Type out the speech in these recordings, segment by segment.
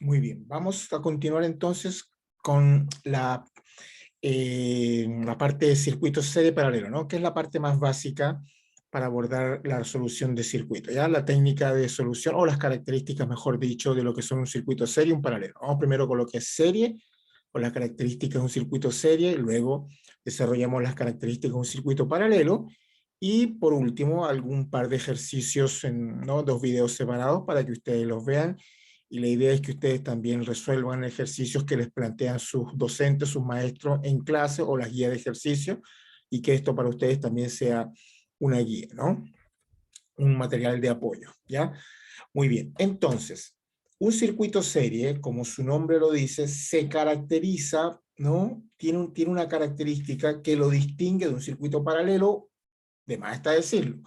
Muy bien, vamos a continuar entonces con la parte de circuitos serie paralelo, ¿no? Que es la parte más básica para abordar la resolución de circuito, ¿ya? La técnica de solución o las características, mejor dicho, de lo que son un circuito serie y un paralelo. Vamos primero con lo que es serie, con las características de un circuito serie, y luego desarrollamos las características de un circuito paralelo, y por último, algún par de ejercicios en, ¿no?, dos videos separados para que ustedes los vean, y la idea es que ustedes también resuelvan ejercicios que les plantean sus docentes, sus maestros en clase o las guías de ejercicio, y que esto para ustedes también sea una guía, ¿no? Un material de apoyo, ¿ya? Muy bien, entonces, un circuito serie, como su nombre lo dice, se caracteriza, ¿no? Tiene una característica que lo distingue de un circuito paralelo, de más está decirlo,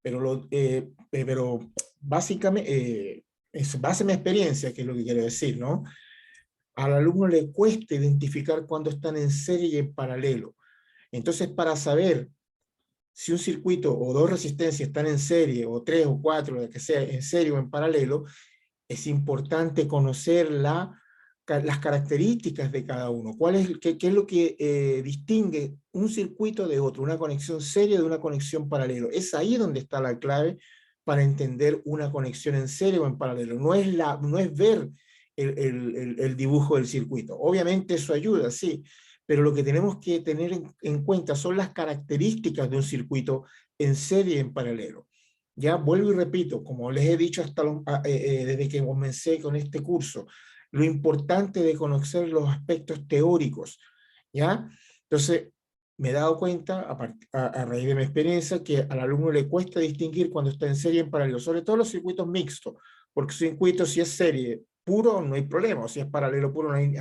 pero básicamente, es base mi experiencia, que es lo que quiero decir, ¿no? Al alumno le cuesta identificar cuando están en serie y en paralelo. Entonces, para saber si un circuito o dos resistencias están en serie, o tres o cuatro, lo que sea, en serie o en paralelo, es importante conocer las características de cada uno. Qué es lo que distingue un circuito de otro, una conexión serie de una conexión paralelo? Es ahí donde está la clave para entender una conexión en serie o en paralelo. No es ver el dibujo del circuito. Obviamente eso ayuda, sí, pero lo que tenemos que tener en cuenta son las características de un circuito en serie y en paralelo. Ya vuelvo y repito, como les he dicho desde que comencé con este curso, lo importante de conocer los aspectos teóricos, ¿ya? Entonces, me he dado cuenta, a raíz de mi experiencia, que al alumno le cuesta distinguir cuando está en serie y en paralelo, sobre todo los circuitos mixtos, porque circuito, si es serie puro, no hay problema, o si es paralelo puro, ahí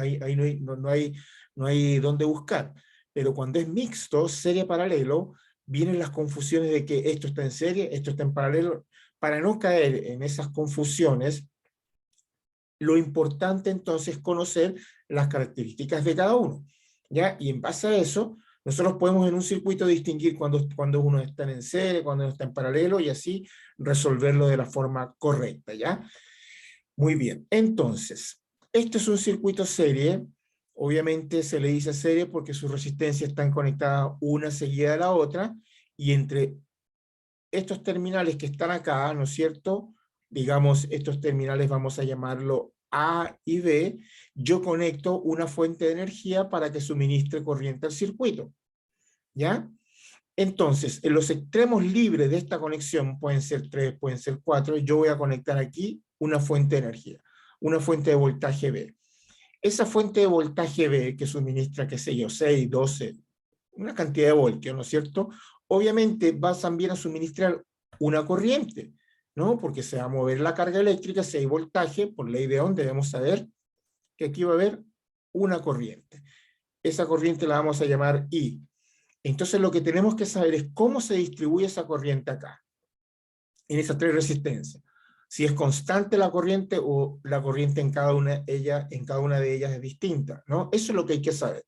no hay dónde buscar. Pero cuando es mixto, serie paralelo, vienen las confusiones de que esto está en serie, esto está en paralelo. Para no caer en esas confusiones, lo importante entonces es conocer las características de cada uno, ¿ya? Y en base a eso, nosotros podemos en un circuito distinguir cuando uno está en serie, cuando está en paralelo, y así resolverlo de la forma correcta, ¿ya? Muy bien, entonces, este es un circuito serie. Obviamente se le dice serie porque sus resistencias están conectadas una seguida de la otra, y entre estos terminales que están acá, ¿no es cierto? Digamos, estos terminales vamos a llamarlo A y B, yo conecto una fuente de energía para que suministre corriente al circuito, ¿ya? Entonces, en los extremos libres de esta conexión, pueden ser 3, pueden ser 4, yo voy a conectar aquí una fuente de energía, una fuente de voltaje B. Esa fuente de voltaje B que suministra, qué sé yo, 6, 12, una cantidad de voltios, ¿no es cierto? Obviamente va también a suministrar una corriente, ¿no? Porque se va a mover la carga eléctrica, si hay voltaje, por ley de Ohm debemos saber que aquí va a haber una corriente. Esa corriente la vamos a llamar I. Entonces lo que tenemos que saber es cómo se distribuye esa corriente acá, en esas tres resistencias. Si es constante la corriente o la corriente en cada una de ellas es distinta, ¿no? Eso es lo que hay que saber.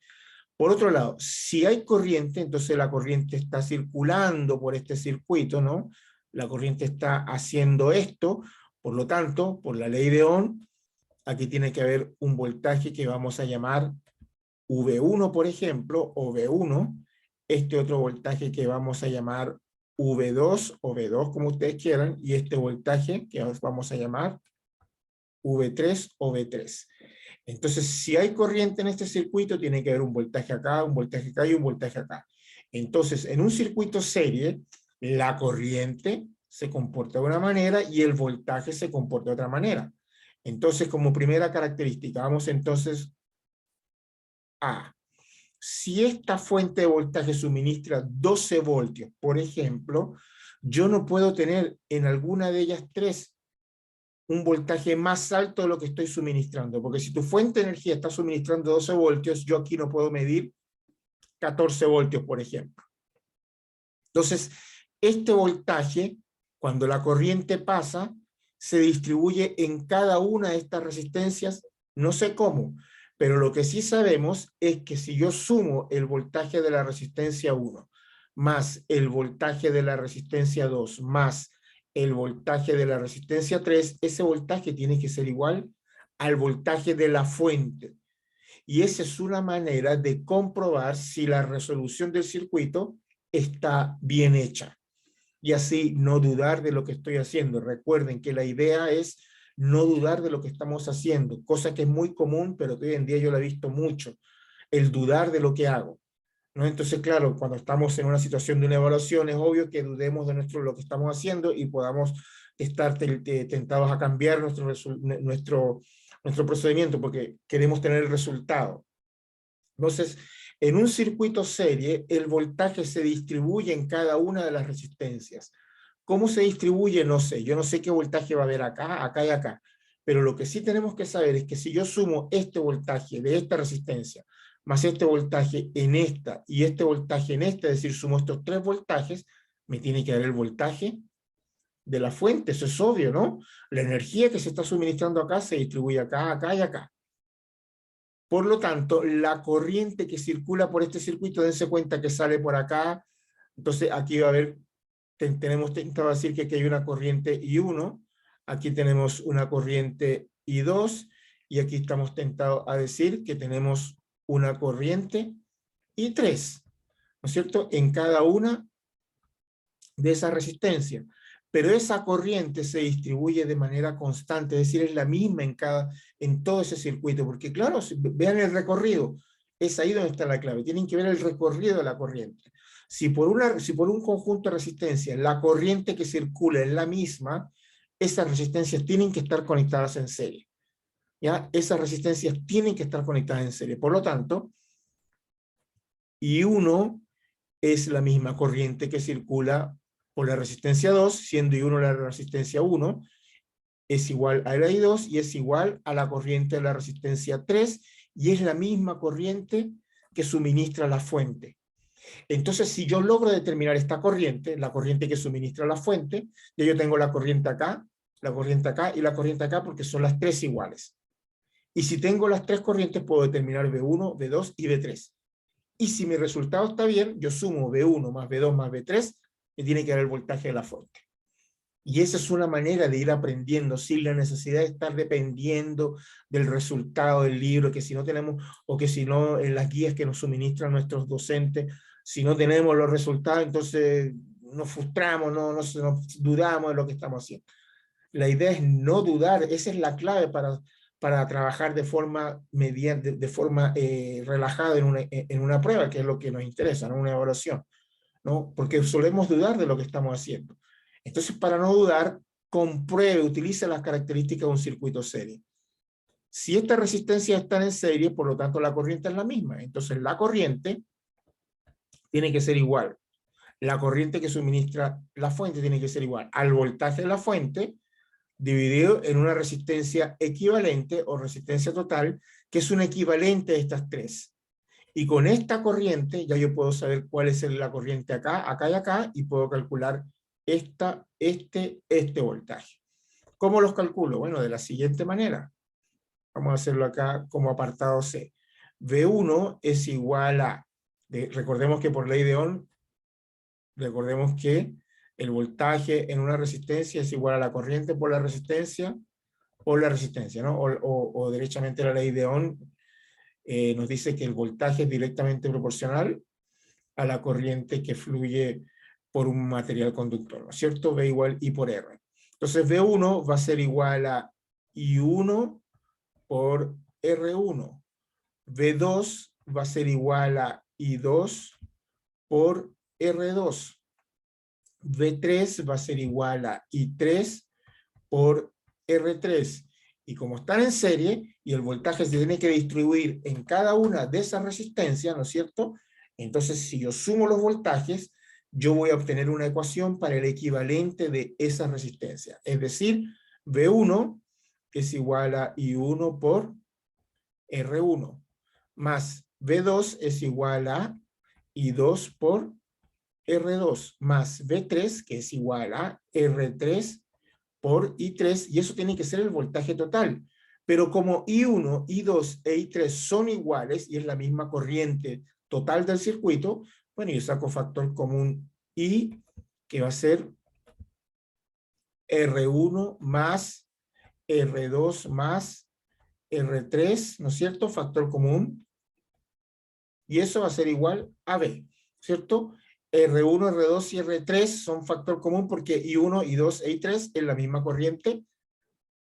Por otro lado, si hay corriente, entonces la corriente está circulando por este circuito, ¿no? La corriente está haciendo esto, por lo tanto, por la ley de Ohm, aquí tiene que haber un voltaje que vamos a llamar V1, por ejemplo, o V1, este otro voltaje que vamos a llamar V2 o V2, como ustedes quieran, y este voltaje que vamos a llamar V3 o V3. Entonces, si hay corriente en este circuito, tiene que haber un voltaje acá, un voltaje acá y un voltaje acá. Entonces, en un circuito serie, la corriente se comporta de una manera y el voltaje se comporta de otra manera. Entonces, como primera característica, vamos entonces a, si esta fuente de voltaje suministra 12 voltios, por ejemplo, yo no puedo tener en alguna de ellas tres un voltaje más alto de lo que estoy suministrando, porque si tu fuente de energía está suministrando 12 voltios, yo aquí no puedo medir 14 voltios, por ejemplo. Entonces, este voltaje, cuando la corriente pasa, se distribuye en cada una de estas resistencias, no sé cómo, pero lo que sí sabemos es que si yo sumo el voltaje de la resistencia 1 más el voltaje de la resistencia 2 más el voltaje de la resistencia 3, ese voltaje tiene que ser igual al voltaje de la fuente. Y esa es una manera de comprobar si la resolución del circuito está bien hecha. Y así no dudar de lo que estoy haciendo. Recuerden que la idea es no dudar de lo que estamos haciendo, cosa que es muy común, pero que hoy en día yo la he visto mucho, el dudar de lo que hago, ¿no? Entonces, claro, cuando estamos en una situación de una evaluación, es obvio que dudemos de lo que estamos haciendo y podamos estar tentados a cambiar nuestro procedimiento porque queremos tener el resultado. Entonces, en un circuito serie, el voltaje se distribuye en cada una de las resistencias. ¿Cómo se distribuye? No sé. Yo no sé qué voltaje va a haber acá, acá y acá. Pero lo que sí tenemos que saber es que si yo sumo este voltaje de esta resistencia, más este voltaje en esta y este voltaje en esta, es decir, sumo estos tres voltajes, me tiene que dar el voltaje de la fuente. Eso es obvio, ¿no? La energía que se está suministrando acá se distribuye acá, acá y acá. Por lo tanto, la corriente que circula por este circuito, dense cuenta que sale por acá. Entonces, aquí va a haber, tenemos tentado decir que aquí hay una corriente I1, aquí tenemos una corriente I2, y aquí estamos tentados a decir que tenemos una corriente I3, ¿no es cierto? En cada una de esas resistencias. Pero esa corriente se distribuye de manera constante, es decir, es la misma en todo ese circuito, porque claro, vean el recorrido, es ahí donde está la clave, tienen que ver el recorrido de la corriente. Si por un conjunto de resistencias la corriente que circula es la misma, esas resistencias tienen que estar conectadas en serie. ¿Ya? Esas resistencias tienen que estar conectadas en serie. Por lo tanto, I1 es la misma corriente que circula por la resistencia 2, siendo I1 la resistencia 1, es igual a la I2 y es igual a la corriente de la resistencia 3, y es la misma corriente que suministra la fuente. Entonces, si yo logro determinar esta corriente, la corriente que suministra la fuente, ya yo tengo la corriente acá y la corriente acá, porque son las tres iguales. Y si tengo las tres corrientes, puedo determinar V1, V2 y V3. Y si mi resultado está bien, yo sumo V1 más V2 más V3, me tiene que dar el voltaje de la fuente. Y esa es una manera de ir aprendiendo sin la necesidad de estar dependiendo del resultado del libro, que si no tenemos, o que si no en las guías que nos suministran nuestros docentes, si no tenemos los resultados, entonces nos frustramos, nos dudamos de lo que estamos haciendo. La idea es no dudar, esa es la clave para trabajar de forma, de forma relajada en una prueba, que es lo que nos interesa, ¿no? Una evaluación, ¿no? Porque solemos dudar de lo que estamos haciendo. Entonces, para no dudar, compruebe, utilice las características de un circuito serie. Si estas resistencias están en serie, por lo tanto la corriente es la misma. Entonces la corriente tiene que ser igual. La corriente que suministra la fuente tiene que ser igual al voltaje de la fuente dividido en una resistencia equivalente o resistencia total, que es un equivalente de estas tres. Y con esta corriente ya yo puedo saber cuál es la corriente acá, acá y acá, y puedo calcular este voltaje. ¿Cómo los calculo? Bueno, de la siguiente manera. Vamos a hacerlo acá como apartado C. V1 es igual a, recordemos que por ley de Ohm, recordemos que el voltaje en una resistencia es igual a la corriente por la resistencia, ¿no? O derechamente la ley de Ohm nos dice que el voltaje es directamente proporcional a la corriente que fluye por un material conductor, ¿no es cierto? V igual I por R. Entonces V1 va a ser igual a I1 por R1. V2 va a ser igual a I2 por R2. V3 va a ser igual a I3 por R3. Y como están en serie, y el voltaje se tiene que distribuir en cada una de esas resistencias, ¿no es cierto? Entonces, si yo sumo los voltajes, yo voy a obtener una ecuación para el equivalente de esa resistencia. Es decir, V1 es igual a I1 por R1, más V2 es igual a I2 por R2, más V3, que es igual a R3 por I3, y eso tiene que ser el voltaje total. Pero como I1, I2 e I3 son iguales, y es la misma corriente total del circuito, bueno, yo saco factor común I, que va a ser R1 más R2 más R3, ¿no es cierto? Factor común. Y eso va a ser igual a B, ¿cierto? R1, R2 y R3 son factor común porque I1, I2 e I3 es la misma corriente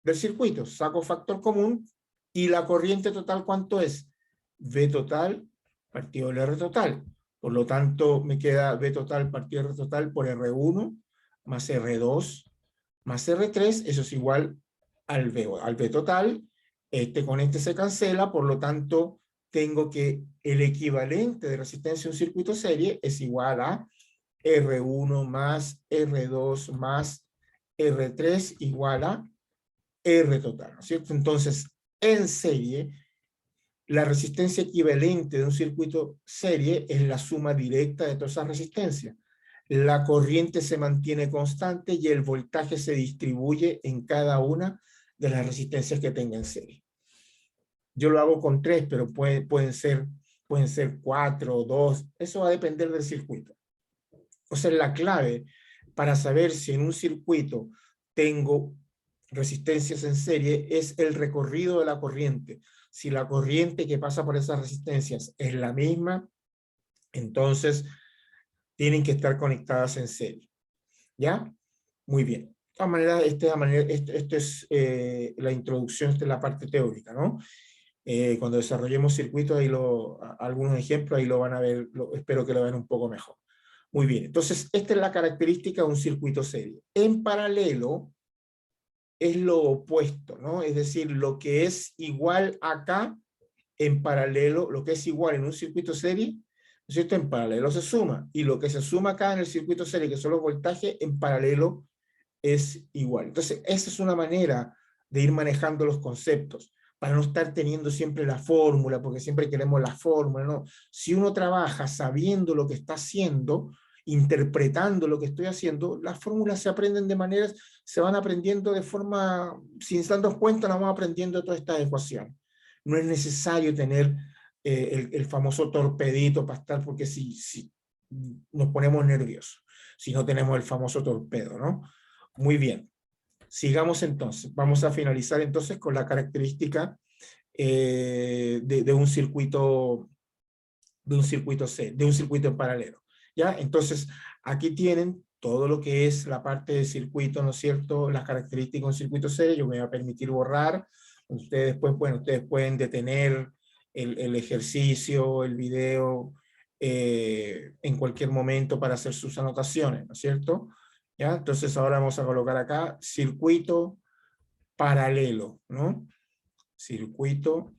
del circuito. Saco factor común y la corriente total, ¿cuánto es? V total partido del R total. Por lo tanto, me queda V total partido R total por R1 más R2 más R3. Eso es igual al V total. Con este se cancela, por lo tanto, tengo que el equivalente de resistencia a un circuito serie es igual a R1 más R2 más R3 igual a R total, ¿no es cierto? Entonces, en serie, la resistencia equivalente de un circuito serie es la suma directa de todas esas resistencias. La corriente se mantiene constante y el voltaje se distribuye en cada una de las resistencias que tenga en serie. Yo lo hago con 3, pero pueden ser 4 o 2. Eso va a depender del circuito. O sea, la clave para saber si en un circuito tengo resistencias en serie es el recorrido de la corriente. Si la corriente que pasa por esas resistencias es la misma, entonces tienen que estar conectadas en serie. ¿Ya? Muy bien. De todas maneras, esto es la introducción, esta es la parte teórica, ¿no? Cuando desarrollemos circuitos, algunos ejemplos, ahí lo van a ver, espero que lo vean un poco mejor. Muy bien, entonces esta es la característica de un circuito serie. En paralelo es lo opuesto, ¿no? Es decir, lo que es igual acá, en paralelo, lo que es igual en un circuito serie, ¿no es cierto? En paralelo se suma, y lo que se suma acá en el circuito serie, que son los voltajes, en paralelo es igual. Entonces, esa es una manera de ir manejando los conceptos, para no estar teniendo siempre la fórmula, porque siempre queremos la fórmula, ¿no? Si uno trabaja sabiendo lo que está haciendo, interpretando lo que estoy haciendo, las fórmulas se aprenden de maneras, se van aprendiendo de forma, sin darnos cuenta, nos vamos aprendiendo todas estas ecuaciones. No es necesario tener el famoso torpedito para estar, porque si nos ponemos nerviosos, si no tenemos el famoso torpedo, ¿no? Muy bien. Sigamos entonces. Vamos a finalizar entonces con la característica de un circuito en paralelo. ¿Ya? Entonces, aquí tienen todo lo que es la parte de circuito, ¿no es cierto? Las características de un circuito C. Yo me voy a permitir borrar. Ustedes, pues, bueno, ustedes pueden detener el ejercicio, el video, en cualquier momento para hacer sus anotaciones, ¿no es cierto? ¿Ya? Entonces ahora vamos a colocar acá circuito paralelo, ¿no? Circuito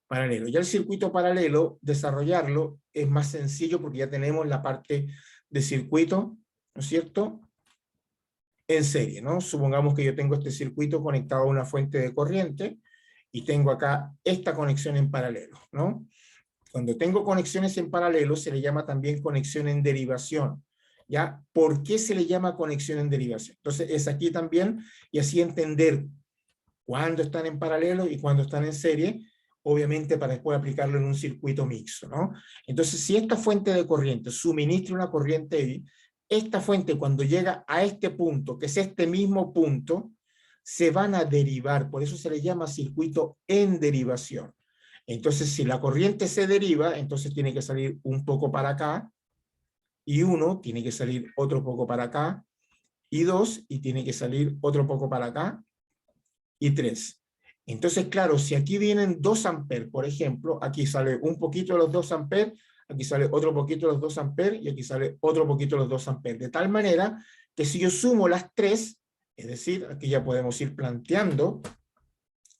paralelo. Ya el circuito paralelo, desarrollarlo es más sencillo porque ya tenemos la parte de circuito, ¿no es cierto? En serie, ¿no? Supongamos que yo tengo este circuito conectado a una fuente de corriente y tengo acá esta conexión en paralelo, ¿no? Cuando tengo conexiones en paralelo se le llama también conexión en derivación. ¿Ya? ¿Por qué se le llama conexión en derivación? Entonces es aquí también, y así entender cuándo están en paralelo y cuándo están en serie, obviamente para después aplicarlo en un circuito mixto, ¿no? Entonces, si esta fuente de corriente suministra una corriente I, esta fuente cuando llega a este punto, que es este mismo punto, se van a derivar, por eso se le llama circuito en derivación. Entonces, si la corriente se deriva, entonces tiene que salir un poco para acá, y uno tiene que salir otro poco para acá, y dos, y tiene que salir otro poco para acá, y 3. Entonces, claro, si aquí vienen 2 amperes, por ejemplo, aquí sale un poquito de los 2 amperes, aquí sale otro poquito de los 2 amperes, y aquí sale otro poquito de los 2 amperes. De tal manera que si yo sumo las 3, es decir, aquí ya podemos ir planteando,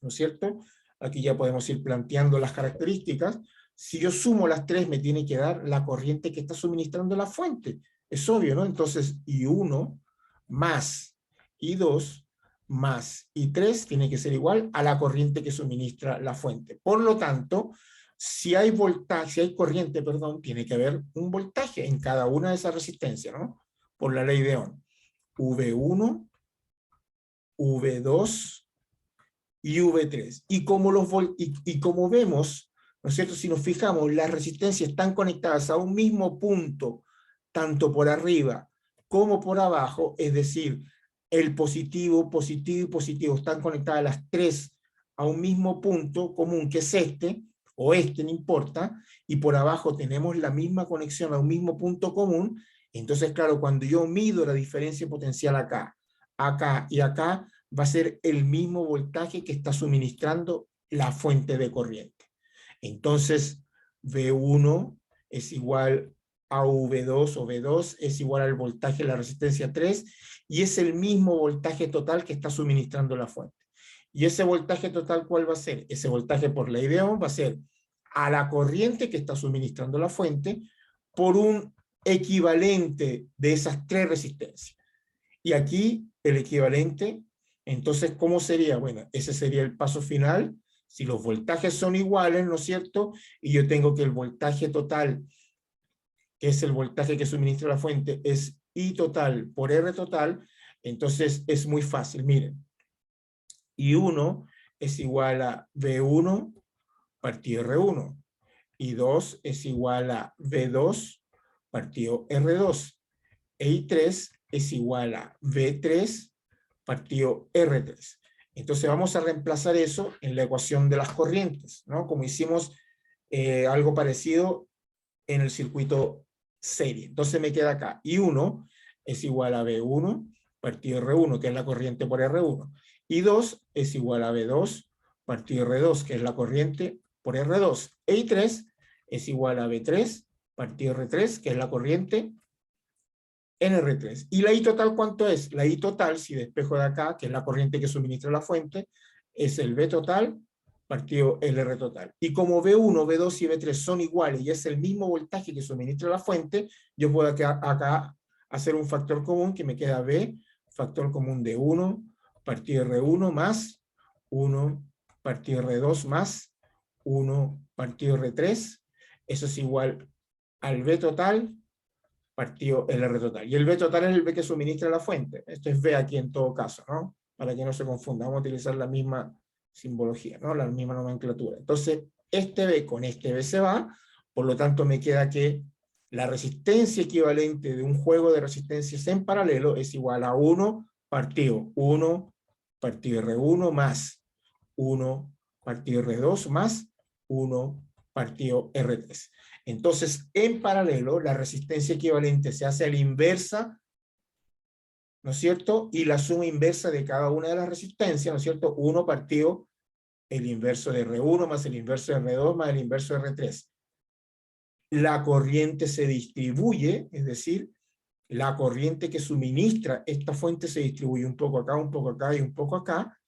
¿no es cierto? Aquí ya podemos ir planteando las características. Si yo sumo las 3, me tiene que dar la corriente que está suministrando la fuente. Es obvio, ¿no? Entonces, I1 más I2 más I3 tiene que ser igual a la corriente que suministra la fuente. Por lo tanto, si hay voltaje, si hay corriente, perdón, tiene que haber un voltaje en cada una de esas resistencias, ¿no? Por la ley de Ohm. V1, V2 y V3. Y como vemos, ¿no es cierto? Si nos fijamos, las resistencias están conectadas a un mismo punto, tanto por arriba como por abajo, es decir, el positivo, positivo y positivo están conectadas las 3 a un mismo punto común, que es este, o este, no importa, y por abajo tenemos la misma conexión a un mismo punto común, entonces, claro, cuando yo mido la diferencia potencial acá, acá y acá, va a ser el mismo voltaje que está suministrando la fuente de corriente. Entonces, V1 es igual a V2, o V2 es igual al voltaje de la resistencia 3, y es el mismo voltaje total que está suministrando la fuente. ¿Y ese voltaje total cuál va a ser? Ese voltaje por ley de Ohm va a ser a la corriente que está suministrando la fuente por un equivalente de esas tres resistencias. Y aquí el equivalente, entonces, ¿cómo sería? Bueno, ese sería el paso final. Si los voltajes son iguales, ¿no es cierto? Y yo tengo que el voltaje total, que es el voltaje que suministra la fuente, es I total por R total, entonces es muy fácil, miren. I1 es igual a V1 partido R1. I2 es igual a V2 partido R2. E I3 es igual a V3 partido R3. Entonces vamos a reemplazar eso en la ecuación de las corrientes, ¿no? Como hicimos algo parecido en el circuito serie. Entonces me queda acá, I1 es igual a V1 partido R1, que es la corriente por R1. I2 es igual a V2 partido R2, que es la corriente por R2. E I3 es igual a V3 partido R3, que es la corriente en R3. ¿Y la I total cuánto es? La I total, si despejo de acá, que es la corriente que suministra la fuente, es el V total partido el R total. Y como V1, V2 y V3 son iguales y es el mismo voltaje que suministra la fuente, yo puedo acá hacer un factor común que me queda V, factor común de 1 partido R1 más 1 partido R2 más 1 partido R3. Eso es igual al V total partido el R total. Y el V total es el V que suministra la fuente. Esto es V aquí en todo caso, ¿no? Para que no se confunda. Vamos a utilizar la misma simbología, ¿no? La misma nomenclatura. Entonces, este V con este V se va, por lo tanto me queda que la resistencia equivalente de un juego de resistencias en paralelo es igual a 1 partido 1 partido R1 más 1 partido R2 más 1 partido R3. Entonces, en paralelo, la resistencia equivalente se hace a la inversa, ¿no es cierto? Y la suma inversa de cada una de las resistencias, ¿no es cierto? 1 partido el inverso de R1 más el inverso de R2 más el inverso de R3. La corriente se distribuye, es decir, la corriente que suministra esta fuente se distribuye un poco acá y un poco acá,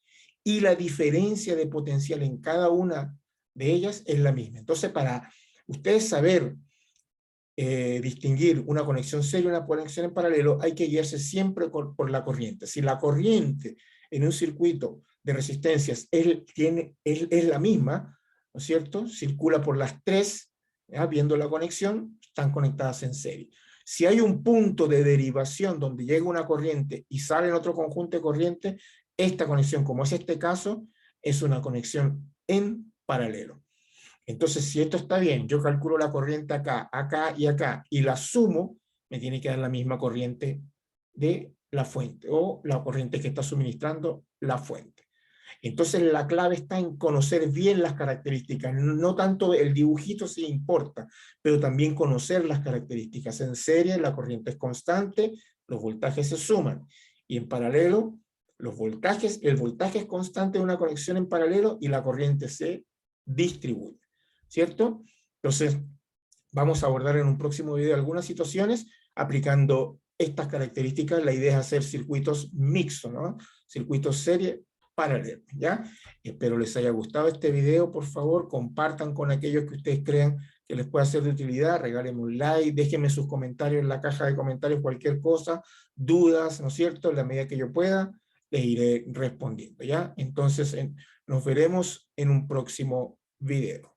y la diferencia de potencial en cada una de ellas es la misma. Entonces, para ustedes saber distinguir una conexión seria y una conexión en paralelo, hay que guiarse siempre por la corriente. Si la corriente en un circuito de resistencias es la misma, ¿no es cierto? Circula por las tres, ¿ya? Viendo la conexión, están conectadas en serie. Si hay un punto de derivación donde llega una corriente y sale en otro conjunto de corrientes, esta conexión, como es este caso, es una conexión en paralelo. Entonces, si esto está bien, yo calculo la corriente acá, acá y acá, y la sumo, me tiene que dar la misma corriente de la fuente, o la corriente que está suministrando la fuente. Entonces, la clave está en conocer bien las características, no tanto el dibujito si importa, pero también conocer las características. En serie, la corriente es constante, los voltajes se suman, y en paralelo, el voltaje es constante de una conexión en paralelo y la corriente se distribuye. ¿Cierto? Entonces, vamos a abordar en un próximo video algunas situaciones aplicando estas características. La idea es hacer circuitos mixtos, ¿no? Circuitos serie paralelo, ¿ya? Espero les haya gustado este video. Por favor, compartan con aquellos que ustedes crean que les pueda ser de utilidad. Regálenme un like, déjenme sus comentarios en la caja de comentarios, cualquier cosa, dudas, ¿no es cierto? En la medida que yo pueda, les iré respondiendo, ¿ya? Entonces, nos veremos en un próximo video.